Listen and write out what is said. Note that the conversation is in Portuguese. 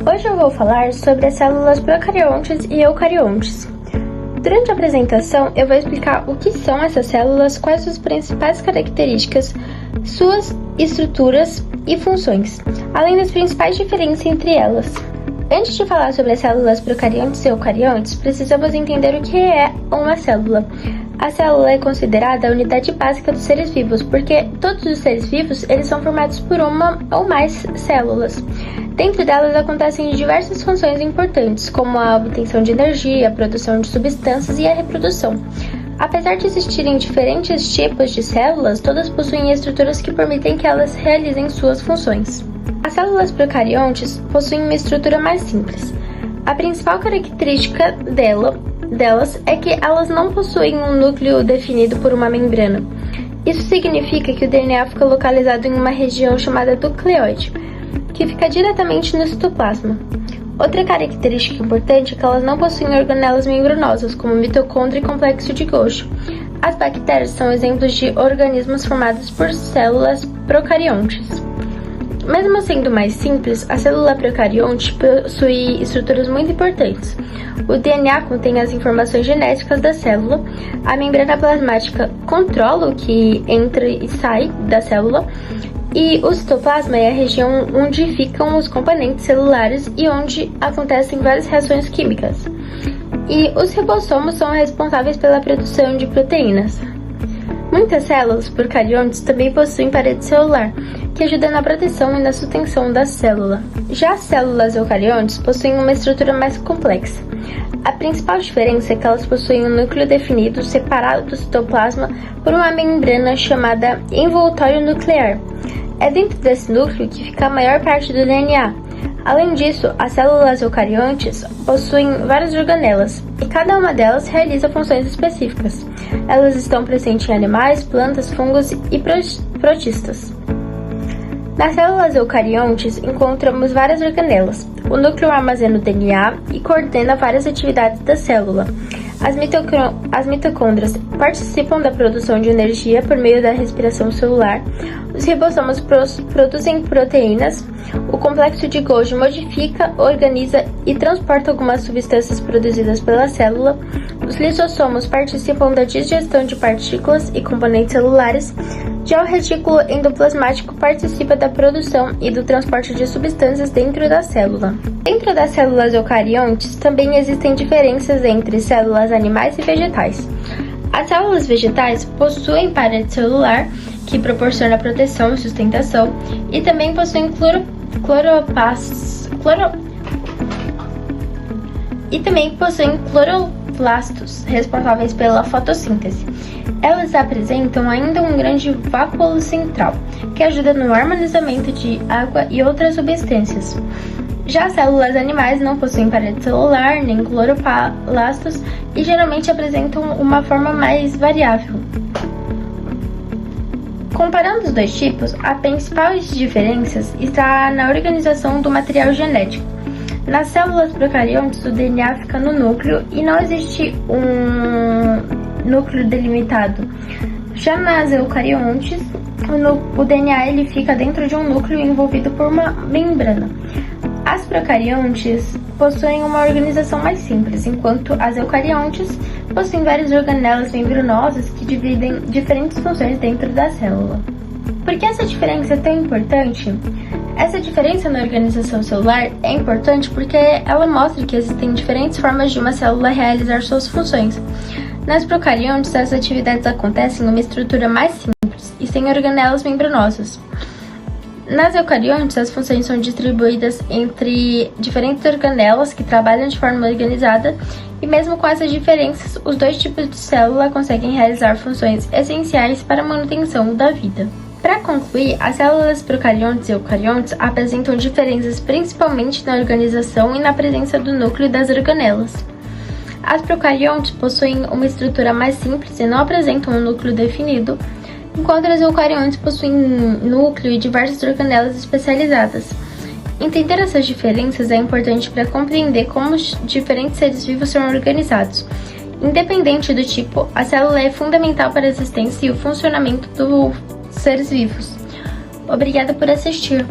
Hoje eu vou falar sobre as células procariontes e eucariontes. Durante a apresentação, eu vou explicar o que são essas células, quais as principais características, suas estruturas e funções, além das principais diferenças entre elas. Antes de falar sobre as células procariontes e eucariontes, precisamos entender o que é uma célula. A célula é considerada a unidade básica dos seres vivos, porque todos os seres vivos eles são formados por uma ou mais células. Dentro delas acontecem diversas funções importantes, como a obtenção de energia, a produção de substâncias e a reprodução. Apesar de existirem diferentes tipos de células, todas possuem estruturas que permitem que elas realizem suas funções. As células procariontes possuem uma estrutura mais simples. A principal característica delas é que elas não possuem um núcleo definido por uma membrana. Isso significa que o DNA fica localizado em uma região chamada nucleóide, que fica diretamente no citoplasma. Outra característica importante é que elas não possuem organelas membranosas, como mitocôndria e complexo de Golgi. As bactérias são exemplos de organismos formados por células procariontes. Mesmo sendo mais simples, a célula procarionte possui estruturas muito importantes. O DNA contém as informações genéticas da célula, a membrana plasmática controla o que entra e sai da célula, e o citoplasma é a região onde ficam os componentes celulares e onde acontecem várias reações químicas. E os ribossomos são responsáveis pela produção de proteínas. Muitas células procariontes também possuem parede celular, que ajuda na proteção e na sustentação da célula. Já as células eucariontes possuem uma estrutura mais complexa. A principal diferença é que elas possuem um núcleo definido, separado do citoplasma por uma membrana chamada envoltório nuclear. É dentro desse núcleo que fica a maior parte do DNA. Além disso, as células eucariontes possuem várias organelas, e cada uma delas realiza funções específicas. Elas estão presentes em animais, plantas, fungos e protistas. Nas células eucariontes encontramos várias organelas. O núcleo armazena o DNA e coordena várias atividades da célula. As mitocôndrias participam da produção de energia por meio da respiração celular. Os ribossomos produzem proteínas. O complexo de Golgi modifica, organiza e transporta algumas substâncias produzidas pela célula. Os lisossomos participam da digestão de partículas e componentes celulares. Já o retículo endoplasmático participa da produção e do transporte de substâncias dentro da célula. Dentro das células eucariontes também existem diferenças entre células animais e vegetais. As células vegetais possuem parede celular, que proporciona proteção e sustentação, e também possuem cloroplastos, responsáveis pela fotossíntese. Elas apresentam ainda um grande vácuo central, que ajuda no armazenamento de água e outras substâncias. Já as células animais não possuem parede celular, nem cloroplastos, e geralmente apresentam uma forma mais variável. Comparando os dois tipos, a principal diferença está na organização do material genético. Nas células procariontes, o DNA fica no núcleo e não existe um núcleo delimitado. Já nas eucariontes, o DNA ele fica dentro de um núcleo envolvido por uma membrana. As procariontes possuem uma organização mais simples, enquanto as eucariontes possuem várias organelas membranosas que dividem diferentes funções dentro da célula. Por que essa diferença é tão importante? Essa diferença na organização celular é importante porque ela mostra que existem diferentes formas de uma célula realizar suas funções. Nas procariontes, as atividades acontecem em uma estrutura mais simples e sem organelas membranosas. Nas eucariontes, as funções são distribuídas entre diferentes organelas que trabalham de forma organizada, e mesmo com essas diferenças, os dois tipos de célula conseguem realizar funções essenciais para a manutenção da vida. Para concluir, as células procariontes e eucariontes apresentam diferenças principalmente na organização e na presença do núcleo das organelas. As procariontes possuem uma estrutura mais simples e não apresentam um núcleo definido, enquanto as eucariontes possuem núcleo e diversas organelas especializadas. Entender essas diferenças é importante para compreender como os diferentes seres vivos são organizados. Independente do tipo, a célula é fundamental para a existência e o funcionamento dos seres vivos. Obrigada por assistir.